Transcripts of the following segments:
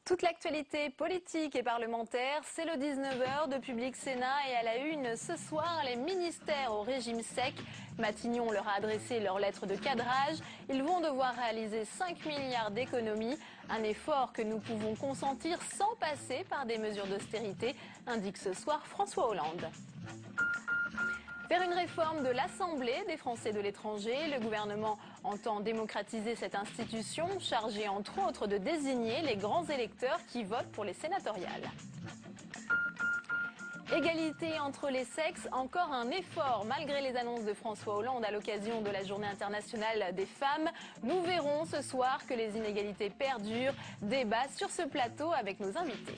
Toute l'actualité politique et parlementaire, c'est le 19h de Public Sénat et à la une ce soir, les ministères au régime sec. Matignon leur a adressé leur lettre de cadrage. Ils vont devoir réaliser 5 milliards d'économies, un effort que nous pouvons consentir sans passer par des mesures d'austérité, indique ce soir François Hollande. Faire une réforme de l'Assemblée des Français de l'étranger, le gouvernement entend démocratiser cette institution, chargée entre autres de désigner les grands électeurs qui votent pour les sénatoriales. Égalité entre les sexes, encore un effort malgré les annonces de François Hollande à l'occasion de la Journée internationale des femmes. Nous verrons ce soir que les inégalités perdurent. Débat sur ce plateau avec nos invités.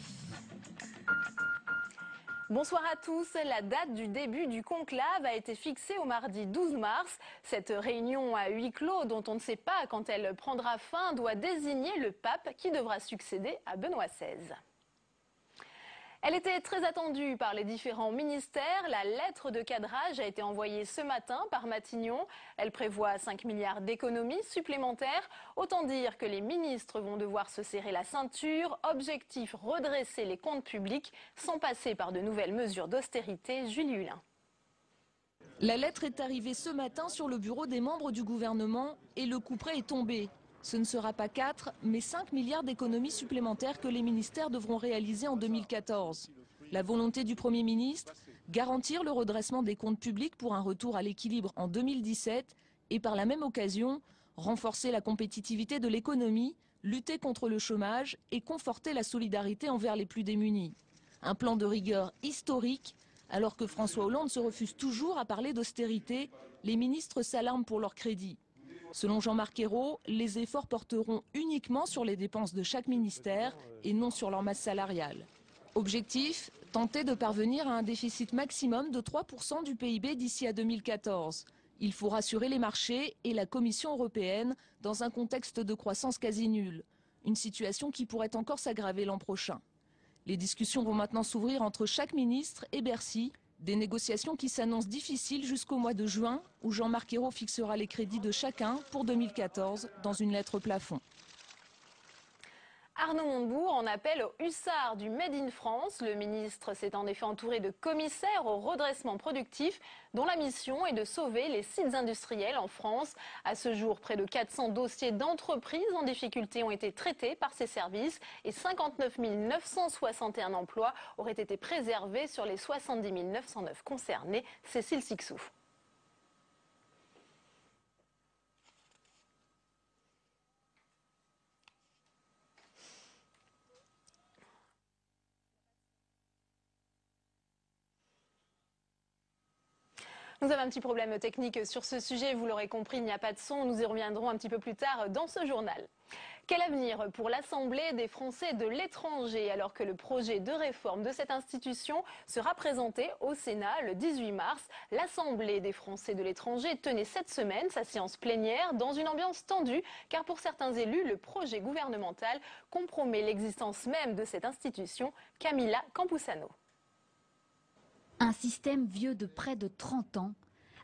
Bonsoir à tous. La date du début du conclave a été fixée au mardi 12 mars. Cette réunion à huis clos, dont on ne sait pas quand elle prendra fin, doit désigner le pape qui devra succéder à Benoît XVI. Elle était très attendue par les différents ministères. La lettre de cadrage a été envoyée ce matin par Matignon. Elle prévoit 5 milliards d'économies supplémentaires. Autant dire que les ministres vont devoir se serrer la ceinture. Objectif, redresser les comptes publics sans passer par de nouvelles mesures d'austérité. Julie Hulin. La lettre est arrivée ce matin sur le bureau des membres du gouvernement et le couperet est tombé. Ce ne sera pas 4, mais 5 milliards d'économies supplémentaires que les ministères devront réaliser en 2014. La volonté du Premier ministre, garantir le redressement des comptes publics pour un retour à l'équilibre en 2017 et par la même occasion, renforcer la compétitivité de l'économie, lutter contre le chômage et conforter la solidarité envers les plus démunis. Un plan de rigueur historique, alors que François Hollande se refuse toujours à parler d'austérité, les ministres s'alarment pour leur crédit. Selon Jean-Marc Ayrault, les efforts porteront uniquement sur les dépenses de chaque ministère et non sur leur masse salariale. Objectif, tenter de parvenir à un déficit maximum de 3% du PIB d'ici à 2014. Il faut rassurer les marchés et la Commission européenne dans un contexte de croissance quasi nulle. Une situation qui pourrait encore s'aggraver l'an prochain. Les discussions vont maintenant s'ouvrir entre chaque ministre et Bercy. Des négociations qui s'annoncent difficiles jusqu'au mois de juin, où Jean-Marc Ayrault fixera les crédits de chacun pour 2014 dans une lettre plafond. Arnaud Montebourg en appelle aux hussards du Made in France. Le ministre s'est en effet entouré de commissaires au redressement productif dont la mission est de sauver les sites industriels en France. À ce jour, près de 400 dossiers d'entreprises en difficulté ont été traités par ces services et 59 961 emplois auraient été préservés sur les 70 909 concernés. Cécile Sixou. Nous avons un petit problème technique sur ce sujet, vous l'aurez compris, il n'y a pas de son, nous y reviendrons un petit peu plus tard dans ce journal. Quel avenir pour l'Assemblée des Français de l'étranger alors que le projet de réforme de cette institution sera présenté au Sénat le 18 mars. L'Assemblée des Français de l'étranger tenait cette semaine sa séance plénière dans une ambiance tendue car pour certains élus, le projet gouvernemental compromet l'existence même de cette institution. Camilla Campuzano. Un système vieux de près de 30 ans,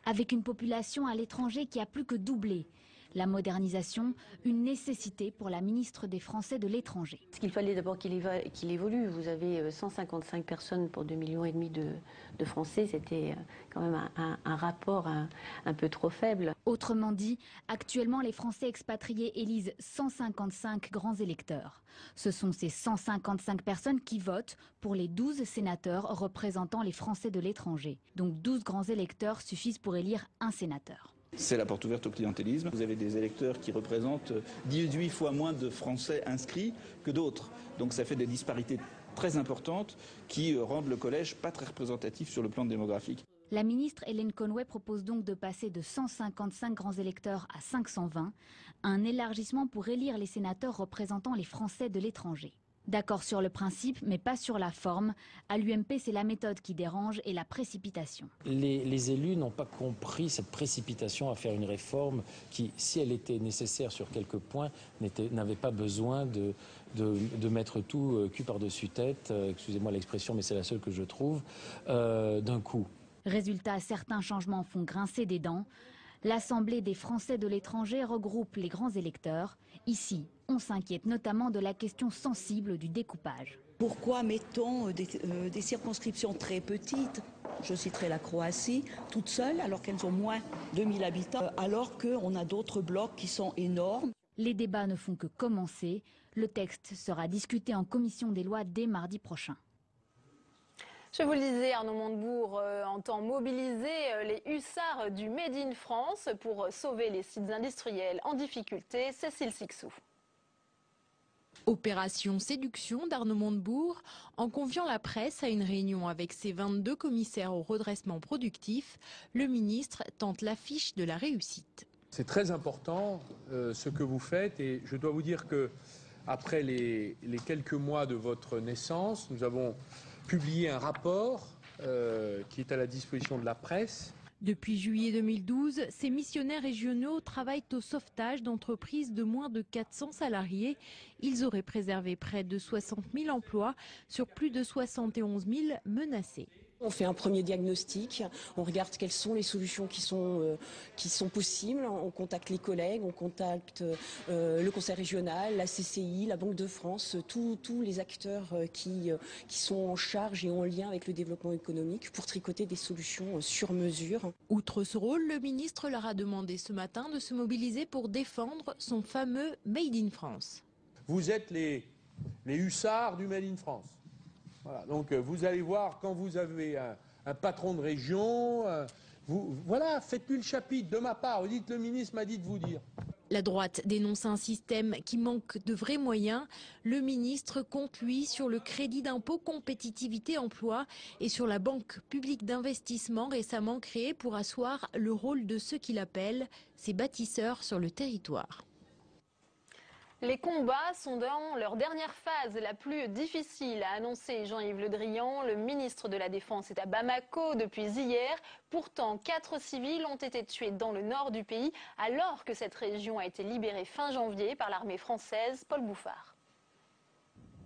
avec une population à l'étranger qui a plus que doublé. La modernisation, une nécessité pour la ministre des Français de l'étranger. Il fallait d'abord qu'il évolue. Vous avez 155 personnes pour 2,5 millions de Français. C'était quand même un rapport un peu trop faible. Autrement dit, actuellement les Français expatriés élisent 155 grands électeurs. Ce sont ces 155 personnes qui votent pour les 12 sénateurs représentant les Français de l'étranger. Donc 12 grands électeurs suffisent pour élire un sénateur. C'est la porte ouverte au clientélisme. Vous avez des électeurs qui représentent 18 fois moins de Français inscrits que d'autres. Donc ça fait des disparités très importantes qui rendent le collège pas très représentatif sur le plan démographique. La ministre Hélène Conway propose donc de passer de 155 grands électeurs à 520, un élargissement pour élire les sénateurs représentant les Français de l'étranger. D'accord sur le principe, mais pas sur la forme. À l'UMP, c'est la méthode qui dérange et la précipitation. Les élus n'ont pas compris cette précipitation à faire une réforme qui, si elle était nécessaire sur quelques points, n'avait pas besoin de mettre tout cul par-dessus tête, excusez-moi l'expression, mais c'est la seule que je trouve, d'un coup. Résultat, certains changements font grincer des dents. L'Assemblée des Français de l'étranger regroupe les grands électeurs. Ici, On s'inquiète notamment de la question sensible du découpage. Pourquoi mettons des circonscriptions très petites? Je citerai la Croatie, toute seule, alors qu'elles ont moins de 1000 habitants, alors qu'on a d'autres blocs qui sont énormes. Les débats ne font que commencer. Le texte sera discuté en commission des lois dès mardi prochain. Je vous le disais, Arnaud Montebourg entend mobiliser les hussards du Made in France pour sauver les sites industriels en difficulté. Cécile Sixou. Opération séduction d'Arnaud Montebourg, en conviant la presse à une réunion avec ses 22 commissaires au redressement productif, le ministre tente l'affiche de la réussite. C'est très important ce que vous faites et je dois vous dire que après les quelques mois de votre naissance, nous avons publié un rapport qui est à la disposition de la presse. Depuis juillet 2012, ces missionnaires régionaux travaillent au sauvetage d'entreprises de moins de 400 salariés. Ils auraient préservé près de 60 000 emplois sur plus de 71 000 menacés. On fait un premier diagnostic, on regarde quelles sont les solutions qui sont possibles, on contacte les collègues, on contacte le conseil régional, la CCI, la Banque de France, tous les acteurs qui sont en charge et en lien avec le développement économique pour tricoter des solutions sur mesure. Outre ce rôle, le ministre leur a demandé ce matin de se mobiliser pour défendre son fameux Made in France. Vous êtes les hussards du Made in France. Voilà, donc vous allez voir, quand vous avez un patron de région, voilà, faites-lui le chapitre de ma part, vous dites le ministre m'a dit de vous dire. La droite dénonce un système qui manque de vrais moyens. Le ministre compte, lui, sur le crédit d'impôt compétitivité emploi et sur la banque publique d'investissement récemment créée pour asseoir le rôle de ceux qu'il appelle ses bâtisseurs sur le territoire. Les combats sont dans leur dernière phase, la plus difficile, a annoncé Jean-Yves Le Drian. Le ministre de la Défense est à Bamako depuis hier. Pourtant, 4 civils ont été tués dans le nord du pays, alors que cette région a été libérée fin janvier par l'armée française. Paul Bouffard.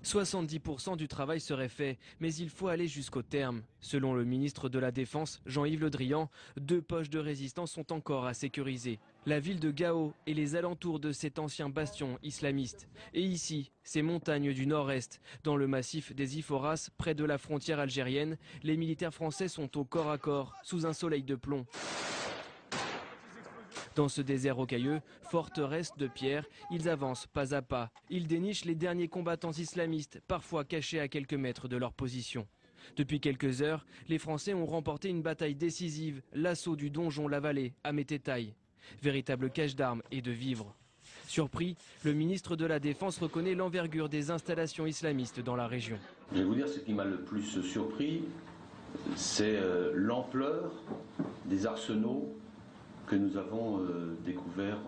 70% du travail serait fait, mais il faut aller jusqu'au terme. Selon le ministre de la Défense, Jean-Yves Le Drian, 2 poches de résistance sont encore à sécuriser. La ville de Gao et les alentours de cet ancien bastion islamiste. Et ici, ces montagnes du nord-est, dans le massif des Iforas, près de la frontière algérienne, les militaires français sont au corps à corps, sous un soleil de plomb. Dans ce désert rocailleux, forteresse de pierre, ils avancent pas à pas. Ils dénichent les derniers combattants islamistes, parfois cachés à quelques mètres de leur position. Depuis quelques heures, les Français ont remporté une bataille décisive, l'assaut du donjon La Vallée à Metetai. Véritable cache d'armes et de vivres. Surpris, le ministre de la Défense reconnaît l'envergure des installations islamistes dans la région. Je vais vous dire, ce qui m'a le plus surpris, c'est l'ampleur des arsenaux que nous avons découverts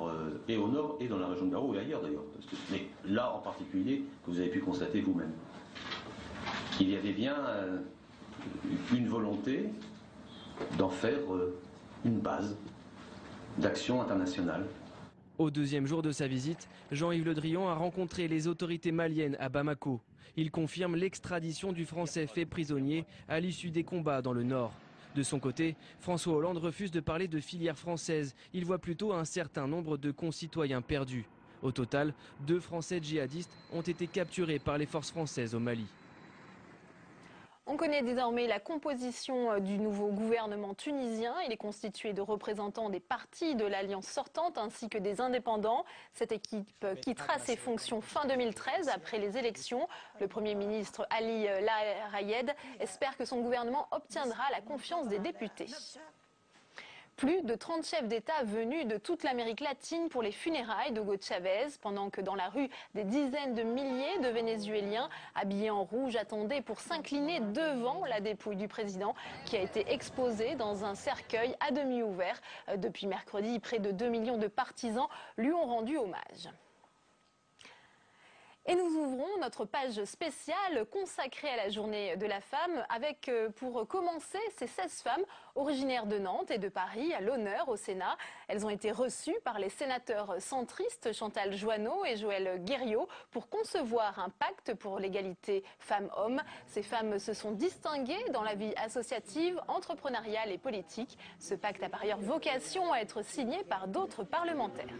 et au nord et dans la région de Gao et ailleurs d'ailleurs. Mais là en particulier, que vous avez pu constater vous-même. Il y avait bien une volonté d'en faire une base d'action internationale. Au deuxième jour de sa visite, Jean-Yves Le Drian a rencontré les autorités maliennes à Bamako. Il confirme l'extradition du Français fait prisonnier à l'issue des combats dans le nord. De son côté, François Hollande refuse de parler de filière française. Il voit plutôt un certain nombre de concitoyens perdus. Au total, 2 Français djihadistes ont été capturés par les forces françaises au Mali. On connaît désormais la composition du nouveau gouvernement tunisien. Il est constitué de représentants des partis de l'alliance sortante ainsi que des indépendants. Cette équipe quittera ses fonctions fin 2013 après les élections. Le Premier ministre Ali Laayed espère que son gouvernement obtiendra la confiance des députés. Plus de 30 chefs d'État venus de toute l'Amérique latine pour les funérailles d'Hugo Chavez, pendant que dans la rue, des dizaines de milliers de Vénézuéliens habillés en rouge attendaient pour s'incliner devant la dépouille du président qui a été exposée dans un cercueil à demi ouvert. Depuis mercredi, près de 2 millions de partisans lui ont rendu hommage. Et nous ouvrons notre page spéciale consacrée à la journée de la femme avec, pour commencer, ces 16 femmes originaires de Nantes et de Paris à l'honneur au Sénat. Elles ont été reçues par les sénateurs centristes Chantal Joanneau et Joël Guerriau pour concevoir un pacte pour l'égalité femmes-hommes. Ces femmes se sont distinguées dans la vie associative, entrepreneuriale et politique. Ce pacte a par ailleurs vocation à être signé par d'autres parlementaires.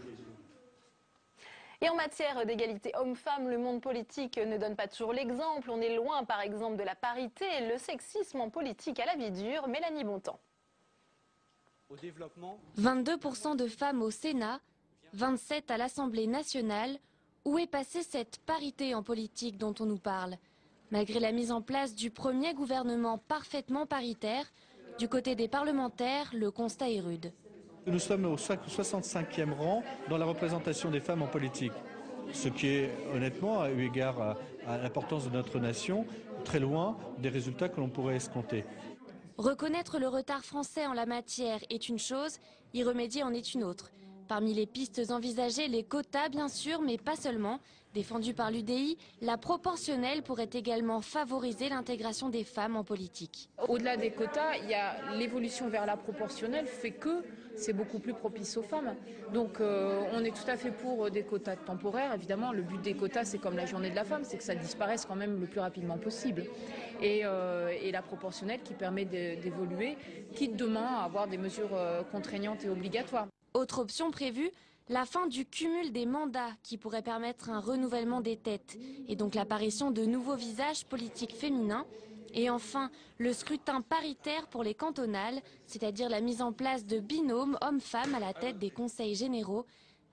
Et en matière d'égalité homme-femme, le monde politique ne donne pas toujours l'exemple. On est loin, par exemple, de la parité et le sexisme en politique à la vie dure. Mélanie Bontemps. 22% de femmes au Sénat, 27% à l'Assemblée nationale. Où est passée cette parité en politique dont on nous parle? Malgré la mise en place du premier gouvernement parfaitement paritaire, du côté des parlementaires, le constat est rude. Nous sommes au 65e rang dans la représentation des femmes en politique, ce qui est honnêtement, eu égard à l'importance de notre nation, très loin des résultats que l'on pourrait escompter. Reconnaître le retard français en la matière est une chose, y remédier en est une autre. Parmi les pistes envisagées, les quotas bien sûr, mais pas seulement. Défendue par l'UDI, la proportionnelle pourrait également favoriser l'intégration des femmes en politique. Au-delà des quotas, il y a l'évolution vers la proportionnelle fait que c'est beaucoup plus propice aux femmes. Donc on est tout à fait pour des quotas temporaires. Évidemment, le but des quotas, c'est comme la journée de la femme, c'est que ça disparaisse quand même le plus rapidement possible. Et la proportionnelle qui permet d'évoluer, quitte demain à avoir des mesures contraignantes et obligatoires. Autre option prévue, la fin du cumul des mandats qui pourrait permettre un renouvellement des têtes et donc l'apparition de nouveaux visages politiques féminins. Et enfin, le scrutin paritaire pour les cantonales, c'est-à-dire la mise en place de binômes hommes-femmes à la tête des conseils généraux.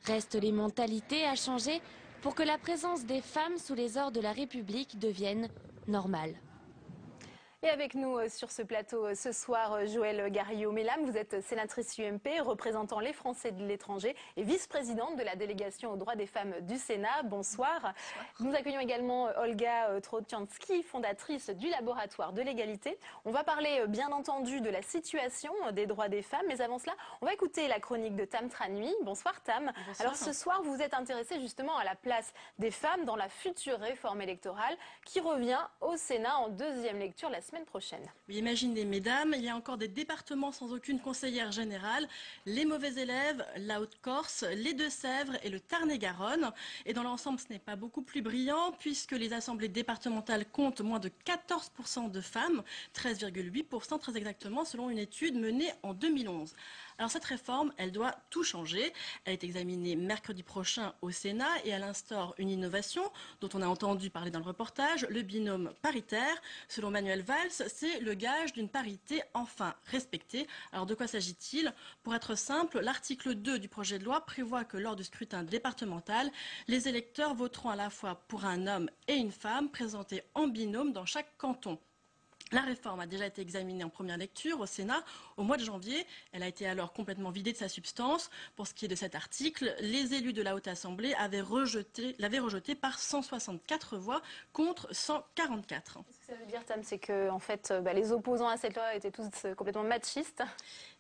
Restent les mentalités à changer pour que la présence des femmes sous les ors de la République devienne normale. Et avec nous sur ce plateau ce soir, Joëlle Garriaud-Mellam, vous êtes sénatrice UMP, représentant les Français de l'étranger et vice-présidente de la délégation aux droits des femmes du Sénat. Bonsoir. Nous accueillons également Olga Trotiansky, fondatrice du laboratoire de l'égalité. On va parler bien entendu de la situation des droits des femmes, mais avant cela, on va écouter la chronique de Tam Tranui. Bonsoir Tam. Bonsoir. Alors ce soir, vous vous êtes intéressée justement à la place des femmes dans la future réforme électorale qui revient au Sénat en deuxième lecture la semaine prochaine. Oui, imaginez mesdames, il y a encore des départements sans aucune conseillère générale, les mauvais élèves, la Haute-Corse, les Deux-Sèvres et le Tarn-et-Garonne. Et dans l'ensemble, ce n'est pas beaucoup plus brillant puisque les assemblées départementales comptent moins de 14% de femmes, 13,8% très exactement selon une étude menée en 2011. Alors cette réforme, elle doit tout changer. Elle est examinée mercredi prochain au Sénat et elle instaure une innovation dont on a entendu parler dans le reportage, le binôme paritaire. Selon Manuel Valls, c'est le gage d'une parité enfin respectée. Alors de quoi s'agit-il? Pour être simple, l'article 2 du projet de loi prévoit que lors du scrutin départemental, les électeurs voteront à la fois pour un homme et une femme présentés en binôme dans chaque canton. La réforme a déjà été examinée en première lecture au Sénat au mois de janvier. Elle a été alors complètement vidée de sa substance. Pour ce qui est de cet article, les élus de la Haute Assemblée l'avaient rejeté par 164 voix contre 144. Ce que ça veut dire, Tam, c'est que en fait, les opposants à cette loi étaient tous complètement machistes.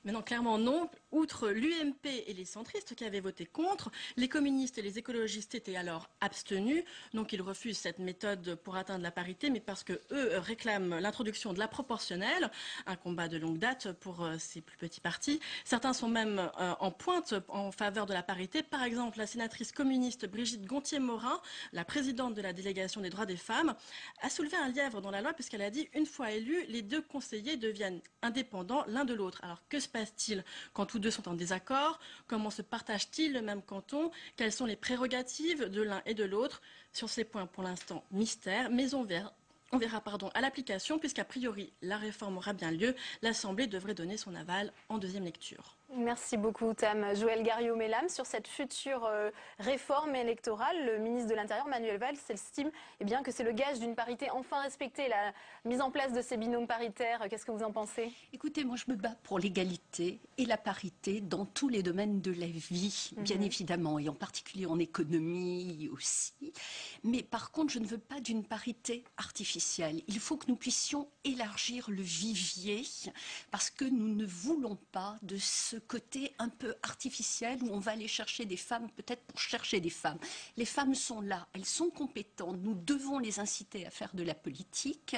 Mais non, clairement non. Outre l'UMP et les centristes qui avaient voté contre, les communistes et les écologistes étaient alors abstenus. Donc ils refusent cette méthode pour atteindre la parité, mais parce que eux réclament l'introduction de la proportionnelle, un combat de longue date pour ces plus petits partis. Certains sont même en pointe en faveur de la parité. Par exemple, la sénatrice communiste Brigitte Gontier-Morin, la présidente de la délégation des droits des femmes, a soulevé un lièvre dans la loi puisqu'elle a dit une fois élus, les deux conseillers deviennent indépendants l'un de l'autre. Alors que se passe-t-il quand tous deux sont en désaccord? Comment se partagent-ils le même canton? Quelles sont les prérogatives de l'un et de l'autre? Sur ces points, pour l'instant, mystère, mais on verra à l'application, puisqu'a priori, la réforme aura bien lieu. L'Assemblée devrait donner son aval en deuxième lecture. Merci beaucoup, Tam. Joëlle Garriaud-Mellam, sur cette future réforme électorale, le ministre de l'Intérieur, Manuel Valls, estime que c'est le gage d'une parité enfin respectée, la mise en place de ces binômes paritaires. Qu'est-ce que vous en pensez? Écoutez, moi je me bats pour l'égalité et la parité dans tous les domaines de la vie, bien évidemment, et en particulier en économie aussi. Mais par contre, je ne veux pas d'une parité artificielle. Il faut que nous puissions élargir le vivier parce que nous ne voulons pas de ce côté un peu artificiel où on va aller chercher des femmes peut-être pour chercher des femmes. Les femmes sont là, elles sont compétentes, nous devons les inciter à faire de la politique.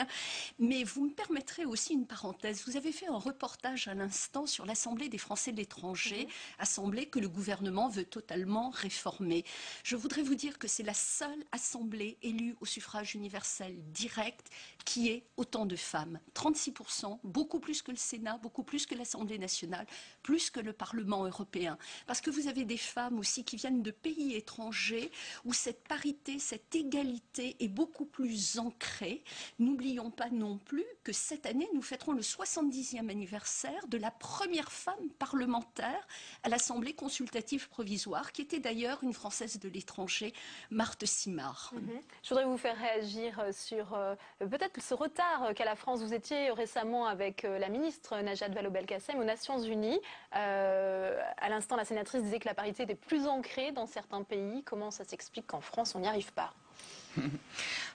Mais vous me permettrez aussi une parenthèse. Vous avez fait un reportage à l'instant sur l'Assemblée des Français de l'étranger, assemblée que le gouvernement veut totalement réformer. Je voudrais vous dire que c'est la seule assemblée élue au suffrage universel direct qui ait autant de femmes. 36%, beaucoup plus que le Sénat, beaucoup plus que l'Assemblée nationale, plus plus que le Parlement européen. Parce que vous avez des femmes aussi qui viennent de pays étrangers où cette parité, cette égalité est beaucoup plus ancrée. N'oublions pas non plus que cette année, nous fêterons le 70e anniversaire de la première femme parlementaire à l'Assemblée consultative provisoire, qui était d'ailleurs une Française de l'étranger, Marthe Simard. Je voudrais vous faire réagir sur peut-être ce retard qu'a la France. Vous étiez récemment avec la ministre Najat Vallaud-Belkacem aux Nations Unies. À l'instant, la sénatrice disait que la parité était plus ancrée dans certains pays. Comment ça s'explique qu'en France, on n'y arrive pas ?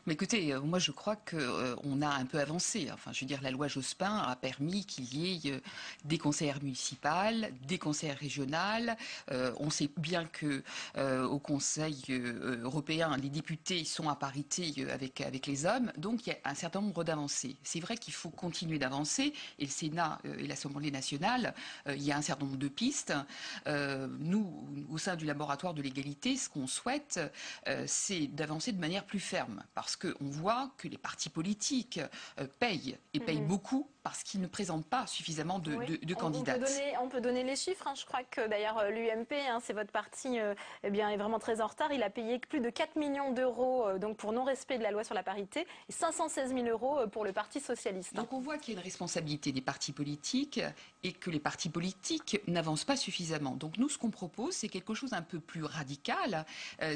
Mais écoutez, moi je crois qu'on a un peu avancé. Enfin, je veux dire, la loi Jospin a permis qu'il y ait des conseillères municipales, des conseillères régionales. On sait bien que au Conseil européen, les députés sont à parité avec les hommes. Donc il y a un certain nombre d'avancées. C'est vrai qu'il faut continuer d'avancer. Et le Sénat et l'Assemblée nationale, il y a un certain nombre de pistes. Nous, au sein du laboratoire de l'égalité, ce qu'on souhaite, c'est d'avancer de manière plus ferme, parce qu'on voit que les partis politiques payent, et payent beaucoup, parce qu'ils ne présentent pas suffisamment de candidates. On peut donner les chiffres. Je crois que d'ailleurs l'UMP, c'est votre parti, est vraiment très en retard. Il a payé plus de 4 millions d'euros donc pour non-respect de la loi sur la parité et 516 000 euros pour le Parti socialiste. Donc on voit qu'il y a une responsabilité des partis politiques et que les partis politiques n'avancent pas suffisamment. Donc nous, ce qu'on propose, c'est quelque chose un peu plus radical.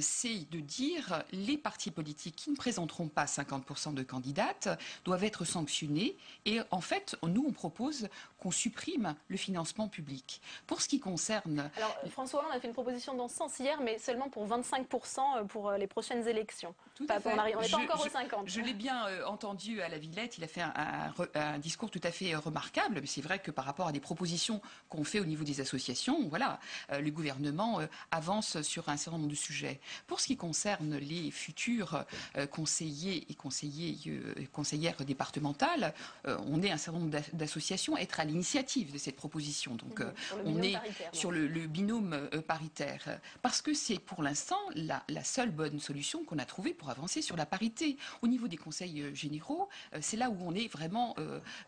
C'est de dire les partis politiques qui ne présenteront pas 50% de candidates doivent être sanctionnés. Et en fait, nous, on propose qu'on supprime le financement public. Pour ce qui concerne... Alors, François Hollande a fait une proposition dans ce sens hier, mais seulement pour 25% pour les prochaines élections. Tout à fait. On n'est pas encore aux 50. Je l'ai bien entendu à la Villette. Il a fait un discours tout à fait remarquable. Mais c'est vrai que par rapport à des propositions qu'on fait au niveau des associations, voilà, le gouvernement avance sur un certain nombre de sujets. Pour ce qui concerne les futurs conseillers et conseillères départementales, on est un certain nombre d'associations à être à l'initiative de cette proposition. Donc on est sur le binôme paritaire. Parce que c'est pour l'instant la seule bonne solution qu'on a trouvée pour avancer sur la parité. Au niveau des conseils généraux, c'est là où on est vraiment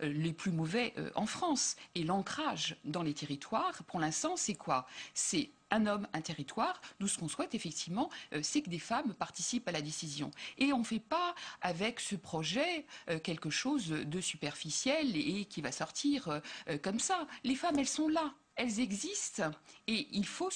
les plus mauvais en France. Et l'ancrage dans les territoires, pour l'instant, c'est quoi? C'est un homme, un territoire. Nous, ce qu'on souhaite, effectivement, c'est que des femmes participent à la décision. Et on ne fait pas avec ce projet quelque chose de superficiel et qui va sortir comme ça. Les femmes, elles sont là, elles existent. Et il faut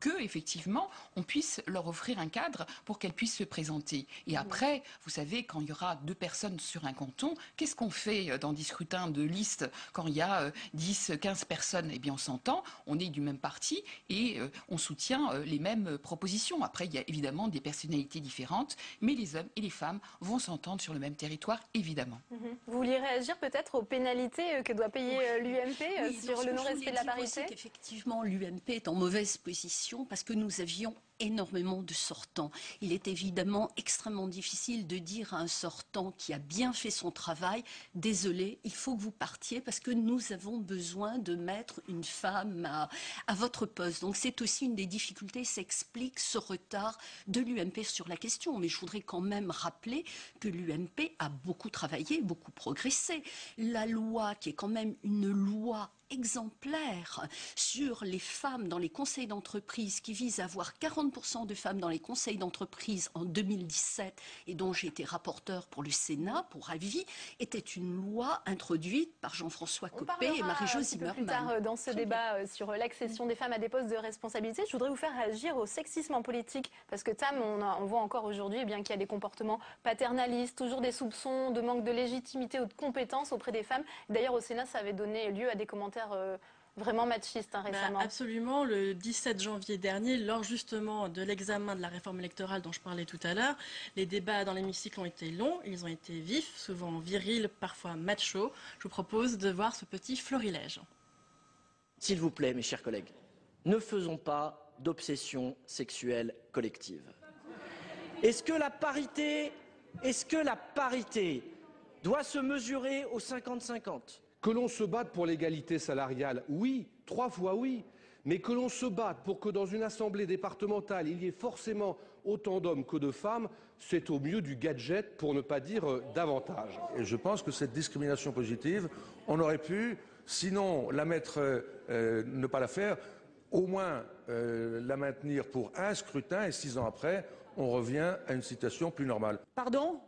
que, effectivement, on puisse leur offrir un cadre pour qu'elles puissent se présenter. Et après, vous savez, quand il y aura 2 personnes sur un canton, qu'est-ce qu'on fait dans des scrutins de liste quand il y a 10, 15 personnes? Eh bien, on s'entend, on est du même parti et on soutient les mêmes propositions. Après, il y a évidemment des personnalités différentes, mais les hommes et les femmes vont s'entendre sur le même territoire, évidemment. Vous vouliez réagir peut-être aux pénalités que doit payer l'UMP sur le non-respect de la parité? Effectivement, l'UMP est en mauvaise position parce que nous avions énormément de sortants. Il est évidemment extrêmement difficile de dire à un sortant qui a bien fait son travail, désolé, il faut que vous partiez parce que nous avons besoin de mettre une femme à votre poste. Donc c'est aussi une des difficultés, ça explique ce retard de l'UMP sur la question. Mais je voudrais quand même rappeler que l'UMP a beaucoup travaillé, beaucoup progressé. La loi, qui est quand même une loi exemplaire sur les femmes dans les conseils d'entreprise, qui vise à avoir 40% de femmes dans les conseils d'entreprise en 2017 et dont j'ai été rapporteur pour le Sénat, pour avis, était une loi introduite par Jean-François Copé et Marie-Jo Zimmermann. Plus tard dans ce débat sur l'accession des femmes à des postes de responsabilité, je voudrais vous faire réagir au sexisme en politique, parce que Tam, on voit encore aujourd'hui qu'il y a des comportements paternalistes, toujours des soupçons de manque de légitimité ou de compétences auprès des femmes. D'ailleurs, au Sénat, ça avait donné lieu à des commentaires vraiment machistes récemment. Absolument. Le 17 janvier dernier, lors justement de l'examen de la réforme électorale dont je parlais tout à l'heure, les débats dans l'hémicycle ont été longs, ils ont été vifs, souvent virils, parfois machos. Je vous propose de voir ce petit florilège. S'il vous plaît, mes chers collègues, ne faisons pas d'obsession sexuelle collective. Est-ce que la parité doit se mesurer au 50-50 ? Que l'on se batte pour l'égalité salariale, oui, 3 fois oui, mais que l'on se batte pour que dans une assemblée départementale, il y ait forcément autant d'hommes que de femmes, c'est au mieux du gadget, pour ne pas dire davantage. Et je pense que cette discrimination positive, on aurait pu, sinon la mettre, ne pas la faire, au moins la maintenir pour un scrutin, et 6 ans après, on revient à une situation plus normale. Pardon ?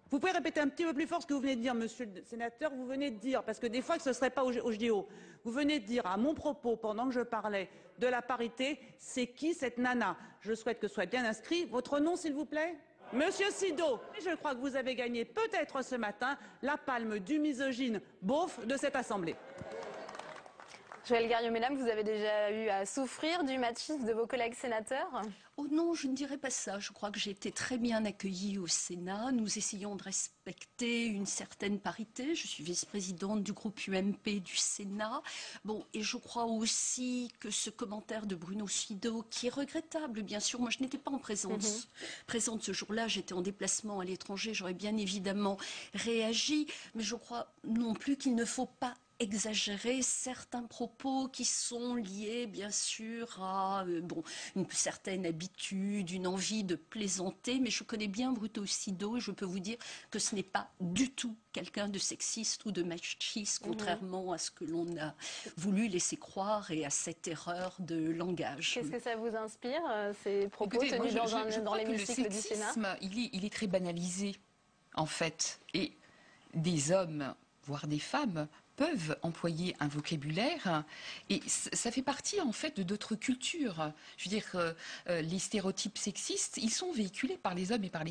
Vous pouvez répéter un petit peu plus fort ce que vous venez de dire, monsieur le sénateur. Vous venez de dire, parce que des fois que ce ne serait pas au JO, vous venez de dire à mon propos, pendant que je parlais de la parité, c'est qui cette nana? Je souhaite que soit bien inscrit. Votre nom, s'il vous plaît? Monsieur Sido, je crois que vous avez gagné peut-être ce matin la palme du misogyne beauf de cette Assemblée. Joëlle Garriaud-Maylam, vous avez déjà eu à souffrir du machisme de vos collègues sénateurs? Oh non, je ne dirais pas ça. Je crois que j'ai été très bien accueillie au Sénat. Nous essayons de respecter une certaine parité. Je suis vice-présidente du groupe UMP du Sénat. Bon, et je crois aussi que ce commentaire de Bruno Sido, qui est regrettable, bien sûr. Moi, je n'étais pas en présente ce jour-là. J'étais en déplacement à l'étranger. J'aurais bien évidemment réagi. Mais je crois non plus qu'il ne faut pas exagérer certains propos qui sont liés bien sûr à une certaine habitude, une envie de plaisanter, mais je connais bien Bruno Sido et je peux vous dire que ce n'est pas du tout quelqu'un de sexiste ou de machiste, contrairement à ce que l'on a voulu laisser croire et à cette erreur de langage. Qu'est-ce que ça vous inspire, ces propos tenus dans l'hémicycle du Sénat? Il est très banalisé, en fait, et des hommes, voire des femmes, peuvent employer un vocabulaire et ça fait partie en fait de d'autres cultures. Je veux dire, les stéréotypes sexistes, ils sont véhiculés par les hommes et par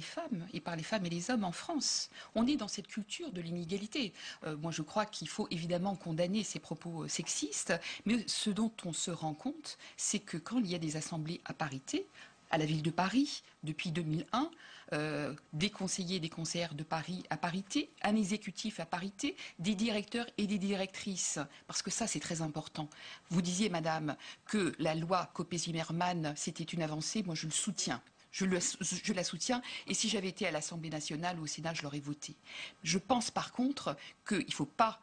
les femmes et les hommes en France. On est dans cette culture de l'inégalité. Moi, je crois qu'il faut évidemment condamner ces propos sexistes, mais ce dont on se rend compte, c'est que quand il y a des assemblées à parité, à la ville de Paris, depuis 2001, des conseillers et des conseillères de Paris à parité, un exécutif à parité, des directeurs et des directrices. Parce que ça, c'est très important. Vous disiez, madame, que la loi Copé-Zimmermann, c'était une avancée. Moi, je le soutiens. Je la soutiens. Et si j'avais été à l'Assemblée nationale ou au Sénat, je l'aurais voté. Je pense par contre qu'il ne faut pas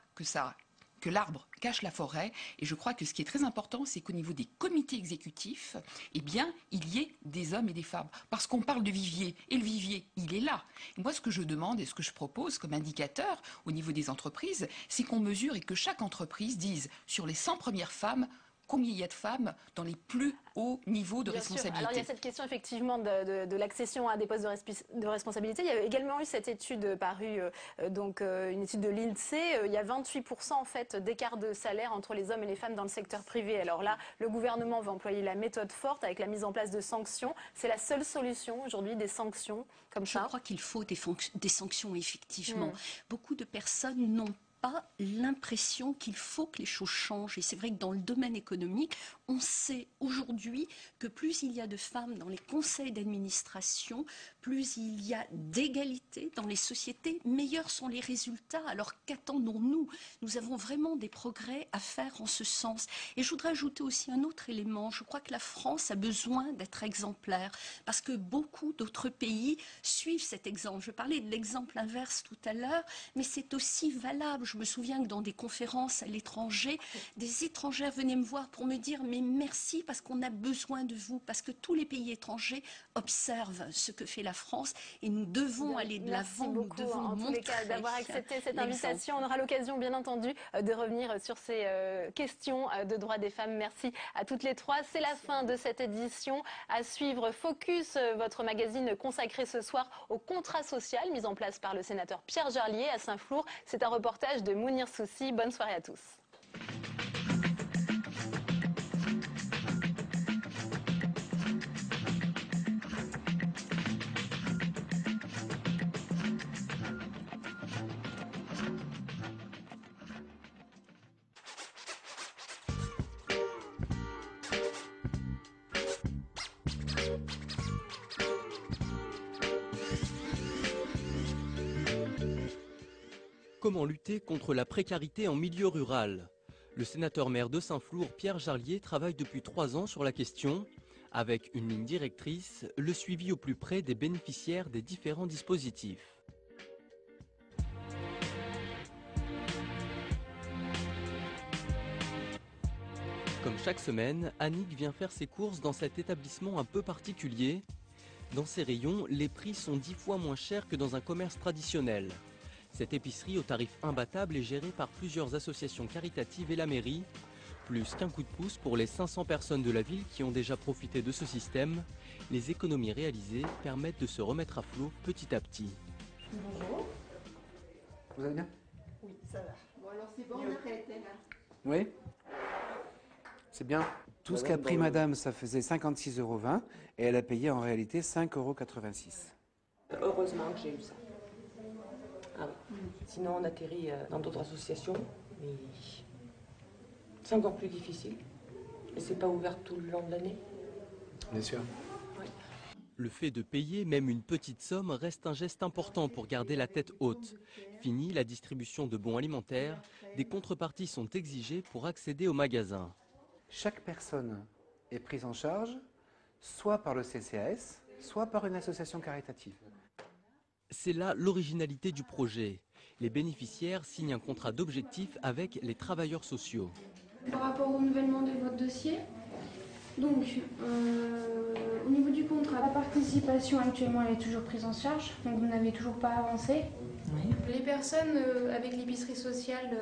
que l'arbre cache la forêt. Et je crois que ce qui est très important, c'est qu'au niveau des comités exécutifs, eh bien, il y ait des hommes et des femmes. Parce qu'on parle de vivier, et le vivier, il est là. Et moi, ce que je demande et ce que je propose comme indicateur au niveau des entreprises, c'est qu'on mesure et que chaque entreprise dise, sur les 100 premières femmes, combien il y a de femmes dans les plus hauts niveaux de responsabilité. Alors il y a cette question effectivement de l'accession à des postes de responsabilité. Il y a également eu cette étude parue, une étude de l'INSEE. Il y a 28% en fait d'écart de salaire entre les hommes et les femmes dans le secteur privé. Alors là, le gouvernement va employer la méthode forte avec la mise en place de sanctions. C'est la seule solution aujourd'hui, des sanctions comme ça? Je crois qu'il faut des sanctions effectivement. Beaucoup de personnes n'ont pas l'impression qu'il faut que les choses changent. Et c'est vrai que dans le domaine économique, on sait aujourd'hui que plus il y a de femmes dans les conseils d'administration, plus il y a d'égalité dans les sociétés, meilleurs sont les résultats. Alors qu'attendons-nous? Nous avons vraiment des progrès à faire en ce sens. Et je voudrais ajouter aussi un autre élément. Je crois que la France a besoin d'être exemplaire parce que beaucoup d'autres pays suivent cet exemple. Je parlais de l'exemple inverse tout à l'heure, mais c'est aussi valable. Je me souviens que dans des conférences à l'étranger, des étrangères venaient me voir pour me dire « mais merci parce qu'on a besoin de vous », parce que tous les pays étrangers observent ce que fait la France et nous devons aller de l'avant, nous devons en tous les cas d'avoir accepté cette invitation. On aura l'occasion bien entendu de revenir sur ces questions de droits des femmes. Merci à toutes les trois. C'est la fin de cette édition. À suivre Focus, votre magazine consacré ce soir au contrat social mis en place par le sénateur Pierre Jarlier à Saint-Flour. C'est un reportage de Mounir Soussi. Bonne soirée à tous. Comment lutter contre la précarité en milieu rural? Le sénateur maire de Saint-Flour, Pierre Jarlier, travaille depuis 3 ans sur la question, avec une ligne directrice, le suivi au plus près des bénéficiaires des différents dispositifs. Comme chaque semaine, Annick vient faire ses courses dans cet établissement un peu particulier. Dans ces rayons, les prix sont 10 fois moins chers que dans un commerce traditionnel. Cette épicerie au tarif imbattable est gérée par plusieurs associations caritatives et la mairie. Plus qu'un coup de pouce pour les 500 personnes de la ville qui ont déjà profité de ce système, les économies réalisées permettent de se remettre à flot petit à petit. Bonjour. Vous allez bien? Oui, ça va. Bon alors c'est bon, on arrête. Oui. C'est bien. Tout ce qu'a pris madame, ça faisait 56,20 € et elle a payé en réalité 5,86 €. Heureusement que j'ai eu ça. Ah oui. Sinon on atterrit dans d'autres associations, mais c'est encore plus difficile. Et c'est pas ouvert tout le long de l'année. Bien sûr. Le fait de payer même une petite somme reste un geste important pour garder la tête haute. Fini la distribution de bons alimentaires, des contreparties sont exigées pour accéder au magasin. Chaque personne est prise en charge soit par le CCAS, soit par une association caritative. C'est là l'originalité du projet. Les bénéficiaires signent un contrat d'objectif avec les travailleurs sociaux. Par rapport au renouvellement de votre dossier, donc au niveau du contrat, la participation actuellement elle est toujours prise en charge, donc vous n'avez toujours pas avancé. Oui. Les personnes avec l'épicerie sociale,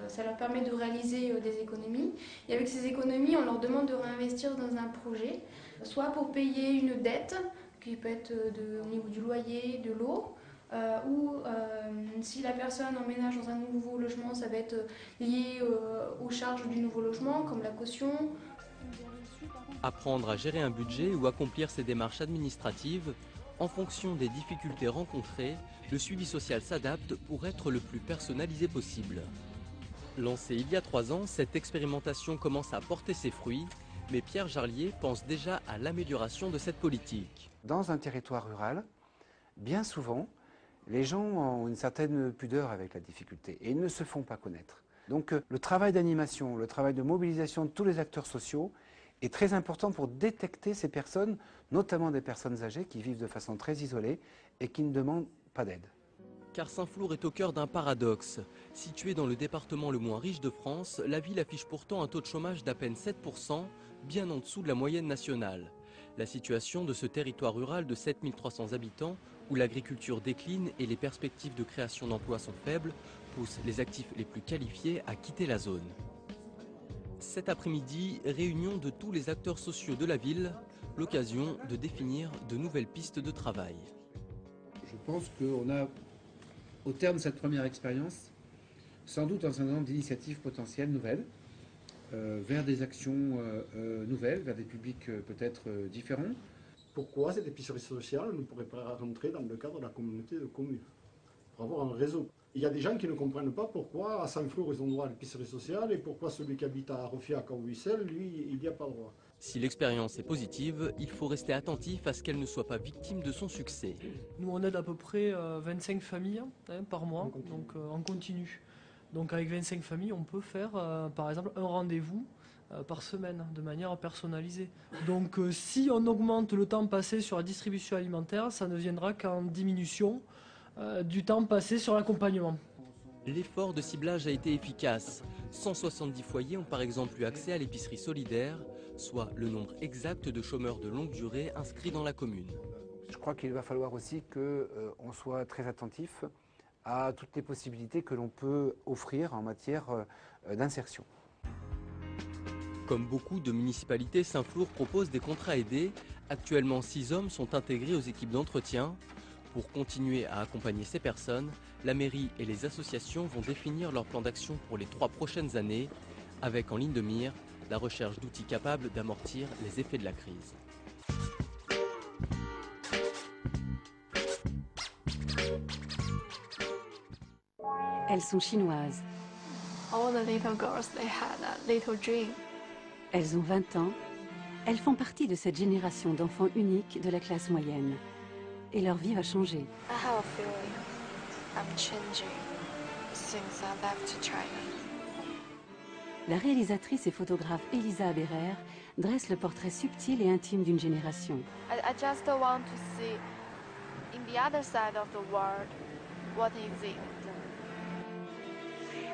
ça leur permet de réaliser des économies. Et avec ces économies, on leur demande de réinvestir dans un projet, soit pour payer une dette, qui peut être au niveau du loyer, de l'eau, ou si la personne emménage dans un nouveau logement, ça va être lié aux charges du nouveau logement, comme la caution. Apprendre à gérer un budget ou accomplir ses démarches administratives, en fonction des difficultés rencontrées, le suivi social s'adapte pour être le plus personnalisé possible. Lancée il y a 3 ans, cette expérimentation commence à porter ses fruits, mais Pierre Jarlier pense déjà à l'amélioration de cette politique. Dans un territoire rural, bien souvent, les gens ont une certaine pudeur avec la difficulté et ils ne se font pas connaître. Donc le travail d'animation, le travail de mobilisation de tous les acteurs sociaux est très important pour détecter ces personnes, notamment des personnes âgées qui vivent de façon très isolée et qui ne demandent pas d'aide. Car Saint-Flour est au cœur d'un paradoxe. Située dans le département le moins riche de France, la ville affiche pourtant un taux de chômage d'à peine 7%, bien en dessous de la moyenne nationale. La situation de ce territoire rural de 7300 habitants, où l'agriculture décline et les perspectives de création d'emplois sont faibles, pousse les actifs les plus qualifiés à quitter la zone. Cet après-midi, réunion de tous les acteurs sociaux de la ville, l'occasion de définir de nouvelles pistes de travail. Je pense qu'on a, au terme de cette première expérience, sans doute un certain nombre d'initiatives potentielles nouvelles, vers des actions nouvelles, vers des publics peut-être différents. Pourquoi cette épicerie sociale ne pourrait pas rentrer dans le cadre de la communauté de communes pour avoir un réseau? Il y a des gens qui ne comprennent pas pourquoi à Saint-Flour ils ont droit à l'épicerie sociale et pourquoi celui qui habite à Refiac ou Wissel, lui, il n'y a pas droit. Si l'expérience est positive, il faut rester attentif à ce qu'elle ne soit pas victime de son succès. Nous on aide à peu près 25 familles par mois, donc en continu. Donc avec 25 familles, on peut faire par exemple un rendez-vous par semaine, de manière personnalisée. Donc si on augmente le temps passé sur la distribution alimentaire, ça ne viendra qu'en diminution du temps passé sur l'accompagnement. L'effort de ciblage a été efficace. 170 foyers ont par exemple eu accès à l'épicerie solidaire, soit le nombre exact de chômeurs de longue durée inscrits dans la commune. Je crois qu'il va falloir aussi qu'on soit très attentif à toutes les possibilités que l'on peut offrir en matière d'insertion. Comme beaucoup de municipalités, Saint-Flour propose des contrats aidés. Actuellement, 6 hommes sont intégrés aux équipes d'entretien. Pour continuer à accompagner ces personnes, la mairie et les associations vont définir leur plan d'action pour les 3 prochaines années, avec en ligne de mire la recherche d'outils capables d'amortir les effets de la crise. Elles sont chinoises. All the little girls, they had a little dream. Elles ont 20 ans. Elles font partie de cette génération d'enfants uniques de la classe moyenne. Et leur vie va changer. I have a feeling I'm changing since I left China. La réalisatrice et photographe Elisa Aberer dresse le portrait subtil et intime d'une génération. I just want to see in the other side of the world what is it.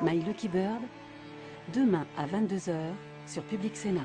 My Lucky Bird, demain à 22 h sur Public Sénat.